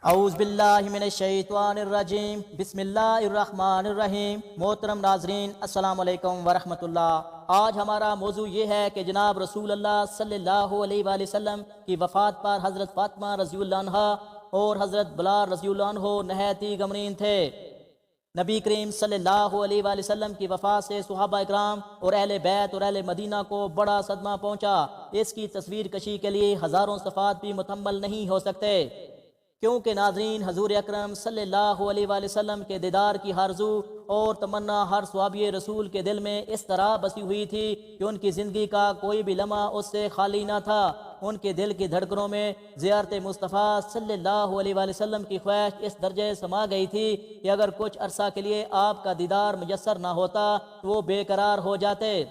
اعوذ باللہ من الشیطان الرجیم بسم اللہ الرحمن الرحیم۔ محترم ناظرین، السلام علیکم ورحمۃ اللہ۔ آج ہمارا موضوع یہ ہے کہ جناب رسول اللہ صلی اللہ علیہ وآلہ وسلم کی وفات پر حضرت فاطمہ رضی اللہ عنہ اور حضرت بلال رضی اللہ عنہ نہایت ہی غمگین تھے۔ نبی کریم صلی اللہ علیہ وآلہ وسلم کی وفات سے صحابہ اکرام اور اہل بیت اور اہل مدینہ کو بڑا صدمہ پہنچا۔ اس کی تصویر کشی کے لیے ہزاروں صفحات بھی مکمل نہیں ہو سکتے، کیونکہ ناظرین حضور اکرم صلی اللہ علیہ وآلہ وسلم کے دیدار کی آرزو اور تمنا ہر صحابی رسول کے دل میں اس طرح بسی ہوئی تھی کہ ان کی زندگی کا کوئی بھی لمحہ اس سے خالی نہ تھا۔ ان کے دل کی دھڑکنوں میں زیارت مصطفیٰ صلی اللہ علیہ وآلہ وسلم کی خواہش اس درجے سما گئی تھی کہ اگر کچھ عرصہ کے لیے آپ کا دیدار میسر نہ ہوتا تو وہ بے قرار ہو جاتے۔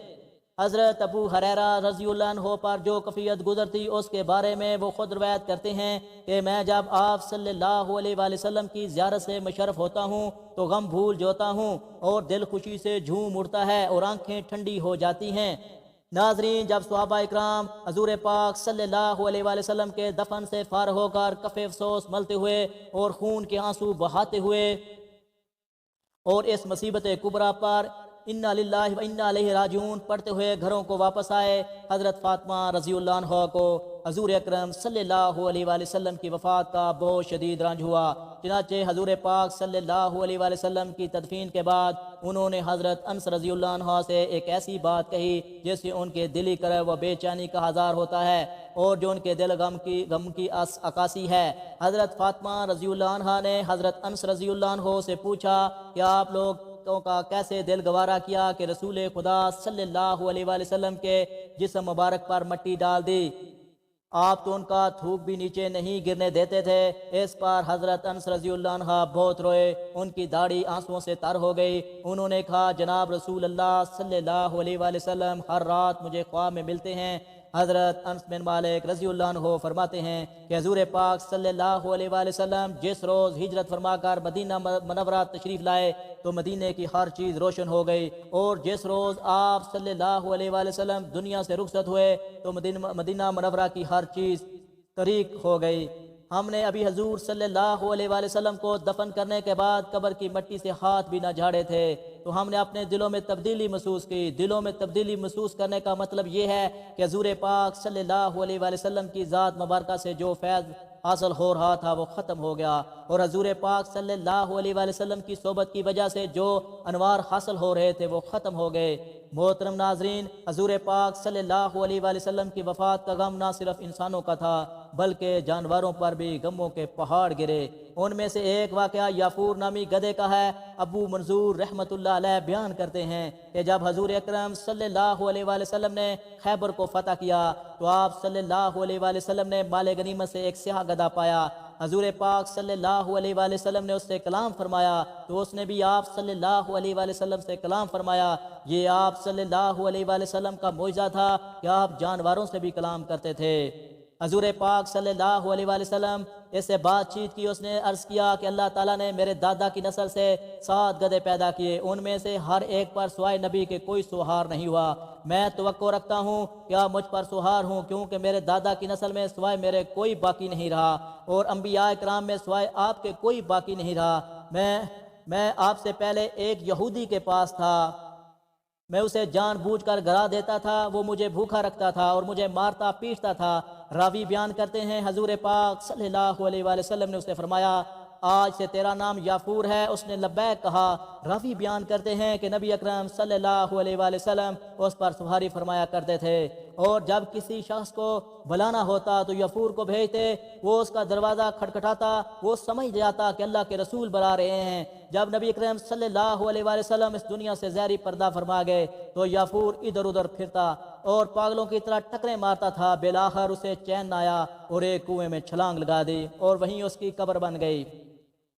حضرت ابو ہریرہ رضی اللہ عنہ پر جو کفیت گزرتی اس کے بارے میں وہ خود روایت کرتے ہیں کہ میں جب آپ صلی اللہ علیہ وآلہ وسلم کی زیارت سے مشرف ہوتا ہوں تو غم بھول جاتا ہوں اور دل خوشی سے جھوم اٹھتا ہے اور آنکھیں ٹھنڈی ہو جاتی ہیں۔ ناظرین، جب صحابہ اکرام حضور پاک صلی اللہ علیہ وآلہ وسلم کے دفن سے فارغ ہو کر کف افسوس ملتے ہوئے اور خون کے آنسو بہاتے ہوئے اور اس مصیبت کبریٰ پر انا للہ و انا الیہ راجعون پڑھتے ہوئے گھروں کو واپس آئے، حضرت فاطمہ رضی اللہ عنہ کو حضور اکرم صلی اللہ علیہ وآلہ وسلم کی وفات کا بہت شدید رنج ہوا۔ چنانچہ حضور پاک صلی اللہ علیہ وآلہ وسلم کی تدفین کے بعد انہوں نے حضرت انس رضی اللہ عنہ سے ایک ایسی بات کہی جس سے ان کے دلی کرب و بے چینی کا اظہار ہوتا ہے اور جو ان کے دل غم کی عکاسی ہے۔ حضرت فاطمہ رضی اللہ عنہ نے حضرت انس رضی اللہ عنہ سے پوچھا کہ آپ لوگ کا کیسے دل گوارا کیا کہ رسول خدا صلی اللہ علیہ وآلہ وسلم کے جسم مبارک پر مٹی ڈال دی، آپ تو ان کا تھوک بھی نیچے نہیں گرنے دیتے تھے۔ اس پر حضرت انس رضی اللہ عنہ بہت روئے، ان کی داڑھی آنسوؤں سے تر ہو گئی۔ انہوں نے کہا جناب رسول اللہ صلی اللہ علیہ وآلہ وسلم ہر رات مجھے خواب میں ملتے ہیں۔ حضرت انس بن مالک رضی اللہ عنہ فرماتے ہیں کہ حضور پاک صلی اللہ علیہ وآلہ وسلم جس روز ہجرت فرما کر مدینہ منورہ تشریف لائے تو مدینہ کی ہر چیز روشن ہو گئی، اور جس روز آپ صلی اللہ علیہ وآلہ وسلم دنیا سے رخصت ہوئے تو مدینہ منورہ کی ہر چیز طریق ہو گئی۔ ہم نے ابھی حضور صلی اللہ علیہ وآلہ وسلم کو دفن کرنے کے بعد قبر کی مٹی سے ہاتھ بھی نہ جھاڑے تھے، تو ہم نے اپنے دلوں میں تبدیلی محسوس کی۔ دلوں میں تبدیلی محسوس کرنے کا مطلب یہ ہے کہ حضور پاک صلی اللہ علیہ وآلہ وسلم کی ذات مبارکہ سے جو فیض حاصل ہو رہا تھا وہ ختم ہو گیا، اور حضور پاک صلی اللہ علیہ وآلہ وسلم کی صحبت کی وجہ سے جو انوار حاصل ہو رہے تھے وہ ختم ہو گئے۔ محترم ناظرین، حضور پاک صلی اللہ علیہ وآلہ وسلم کی وفات کا غم نہ صرف انسانوں کا تھا بلکہ جانوروں پر بھی غموں کے پہاڑ گرے۔ ان میں سے ایک واقعہ یافور نامی گدھے کا ہے۔ ابو منظور رحمۃ اللہ علیہ بیان کرتے ہیں کہ جب حضور اکرم صلی اللہ علیہ وآلہ وسلم نے خیبر کو فتح کیا تو آپ صلی اللہ علیہ وآلہ وسلم نے مال غنیمت سے ایک سیاہ گدھا پایا۔ حضور پاک صلی اللہ علیہ وآلہ وسلم نے اس سے کلام فرمایا تو اس نے بھی آپ صلی اللہ علیہ وآلہ وسلم سے کلام فرمایا۔ یہ آپ صلی اللہ علیہ وآلہ وسلم کا معجزہ تھا کہ آپ جانوروں سے بھی کلام کرتے تھے۔ حضور پاک صلی اللہ علیہ وآلہ وسلم اس سے بات چیت کی، اس نے عرض کیا کہ اللہ تعالیٰ نے میرے دادا کی نسل سے 7 گدھے پیدا کیے، ان میں سے ہر ایک پر سوائے نبی کے کوئی سوہار نہیں ہوا۔ میں توقع رکھتا ہوں کہ آپ مجھ پر سوہار ہوں، کیونکہ میرے دادا کی نسل میں سوائے میرے کوئی باقی نہیں رہا، اور انبیاء کرام میں سوائے آپ کے کوئی باقی نہیں رہا۔ میں آپ سے پہلے ایک یہودی کے پاس تھا، میں اسے جان بوجھ کر گرا دیتا تھا، وہ مجھے بھوکا رکھتا تھا اور مجھے مارتا پیٹتا تھا۔ راوی بیان کرتے ہیں حضور پاک صلی اللہ علیہ وآلہ وسلم نے اسے فرمایا آج سے تیرا نام یافور ہے، اس نے لبیک کہا۔ راوی بیان کرتے ہیں کہ نبی اکرم صلی اللہ علیہ وآلہ وسلم اس پر سواری فرمایا کرتے تھے، اور جب کسی شخص کو بلانا ہوتا تو یافور کو بھیجتے، وہ اس کا دروازہ کھٹکھٹاتا، وہ سمجھ جاتا کہ اللہ کے رسول بلا رہے ہیں۔ جب نبی اکرم صلی اللہ علیہ وآلہ وسلم اس دنیا سے ظاہری پردہ فرما گئے تو یافور ادھر ادھر پھرتا اور پاگلوں کی طرح ٹکریں مارتا تھا۔ بالآخر اسے چین نہ آیا اور ایک کنویں میں چھلانگ لگا دی اور وہیں اس کی قبر بن گئی۔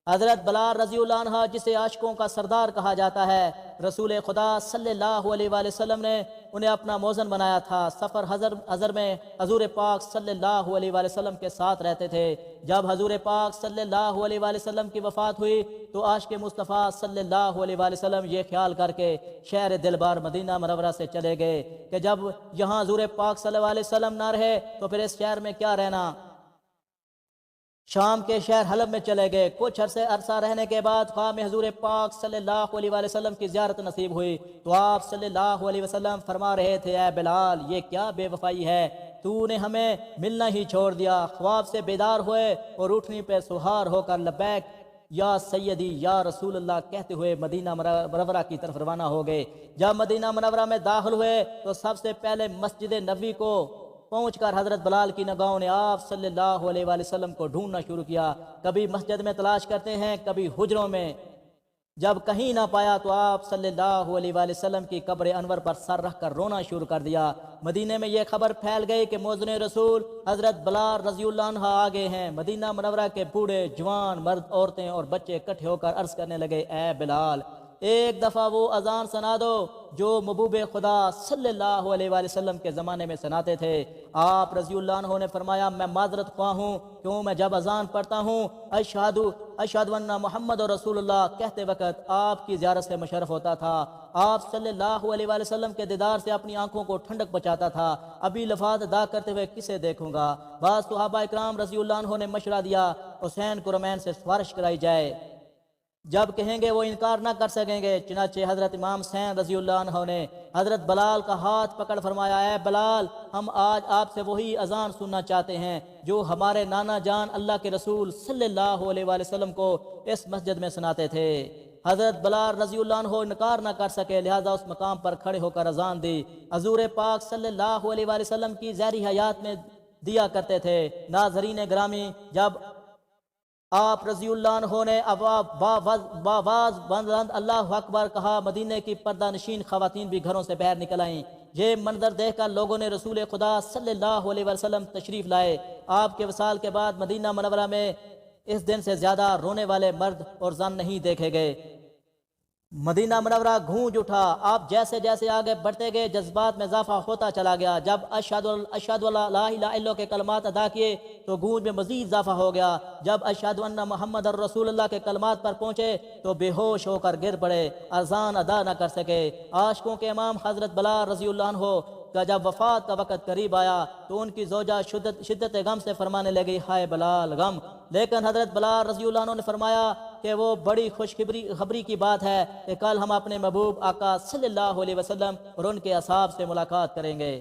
حضرت بلال رضی اللہ عنہ جسے عاشقوں کا سردار کہا جاتا ہے، رسول خدا صلی اللہ علیہ وآلہ وسلم نے انہیں اپنا موزن بنایا تھا۔ سفر حضر میں حضور پاک صلی اللہ علیہ وآلہ وسلم کے ساتھ رہتے تھے۔ جب حضور پاک صلی اللہ علیہ وآلہ وسلم کی وفات ہوئی تو عاشق مصطفیٰ صلی اللہ علیہ وآلہ وسلم یہ خیال کر کے شہر دلبر مدینہ منورہ سے چلے گئے کہ جب یہاں حضور پاک صلی اللہ علیہ وسلم نہ رہے تو پھر اس شہر میں کیا رہنا۔ شام کے شہر حلب میں چلے گئے۔ کچھ عرصہ رہنے کے بعد خواہ حضور پاک صلی اللہ علیہ وآلہ وسلم کی زیارت نصیب ہوئی تو آپ صلی اللہ علیہ وسلم فرما رہے تھے، اے بلال، یہ کیا بے وفائی ہے، تو نے ہمیں ملنا ہی چھوڑ دیا۔ خواب سے بیدار ہوئے اور اٹھنی پہ سہار ہو کر لبیک یا سیدی یا رسول اللہ کہتے ہوئے مدینہ منورہ کی طرف روانہ ہو گئے۔ جب مدینہ منورہ میں داخل ہوئے تو سب سے پہلے مسجد نبوی کو پہنچ کر حضرت بلال کی نگاہوں نے آپ صلی اللہ علیہ وآلہ وسلم کو ڈھونڈنا شروع کیا۔ کبھی مسجد میں تلاش کرتے ہیں، کبھی حجروں میں۔ جب کہیں نہ پایا تو آپ صلی اللہ علیہ وآلہ وسلم کی قبر انور پر سر رکھ کر رونا شروع کر دیا۔ مدینے میں یہ خبر پھیل گئی کہ مؤذن رسول حضرت بلال رضی اللہ عنہ آگے ہیں۔ مدینہ منورہ کے بوڑھے، جوان، مرد، عورتیں اور بچے اکٹھے ہو کر عرض کرنے لگے، اے بلال، ایک دفعہ وہ اذان سنا دو جو محبوب خدا صلی اللہ علیہ وآلہ وسلم کے زمانے میں سناتے تھے۔ آپ رضی اللہ عنہ نے فرمایا، میں معذرت خواہ ہوں، کیوں میں جب اذان پڑھتا ہوں اشہد ان محمد رسول اللہ کہتے وقت آپ کی زیارت سے مشرف ہوتا تھا۔ آپ صلی اللہ علیہ وآلہ وسلم کے دیدار سے اپنی آنکھوں کو ٹھنڈک پہنچاتا تھا۔ ابھی لفظ ادا کرتے ہوئے کسے دیکھوں گا؟ بعض صحابہ اکرام رضی اللہ عنہ نے مشورہ دیا حسین کو رومین سے سفارش کرائی جائے، جب کہیں گے وہ انکار نہ کر سکیں گے۔ چنانچہ حضرت امام حسین رضی اللہ عنہ نے حضرت بلال کا ہاتھ پکڑ فرمایا، اے بلال، ہم آج آپ سے وہی اذان سننا چاہتے ہیں جو ہمارے نانا جان اللہ کے رسول صلی اللہ علیہ وآلہ وسلم کو اس مسجد میں سناتے تھے۔ حضرت بلال رضی اللہ عنہ انکار نہ کر سکے، لہذا اس مقام پر کھڑے ہو کر اذان دی۔ حضور پاک صلی اللہ علیہ وآلہ وسلم کی ظاہری حیات میں دیا کرتے تھے۔ ناظرین گرامی، جب آپ رضی اللہ عنہ نے باواز بلند اللہ اکبر کہا، مدینے کی پردہ نشین خواتین بھی گھروں سے باہر نکل آئیں۔ یہ منظر دیکھ کر لوگوں نے رسول خدا صلی اللہ علیہ وسلم تشریف لائے۔ آپ کے وصال کے بعد مدینہ منورہ میں اس دن سے زیادہ رونے والے مرد اور زن نہیں دیکھے گئے۔ مدینہ منورہ گونج اٹھا۔ آپ جیسے جیسے آگے بڑھتے گئے جذبات میں اضافہ ہوتا چلا گیا۔ جب اشہد لا الہ الا اللہ کے کلمات ادا کیے تو گونج میں مزید اضافہ ہو گیا۔ جب اشہد ان محمد الرسول اللہ کے کلمات پر پہنچے تو بے ہوش ہو کر گر پڑے، اذان ادا نہ کر سکے۔ عاشقوں کے امام حضرت بلال رضی اللہ عنہ کا جب وفات کا وقت قریب آیا تو ان کی زوجہ شدت غم سے فرمانے لگی، ہائے بلال غم، لیکن حضرت بلال رضی اللہ عنہ نے فرمایا کہ وہ بڑی خوشخبری کی بات ہے کہ کل ہم اپنے محبوب آقا صلی اللہ علیہ وسلم اور ان کے اصحاب سے ملاقات کریں گے۔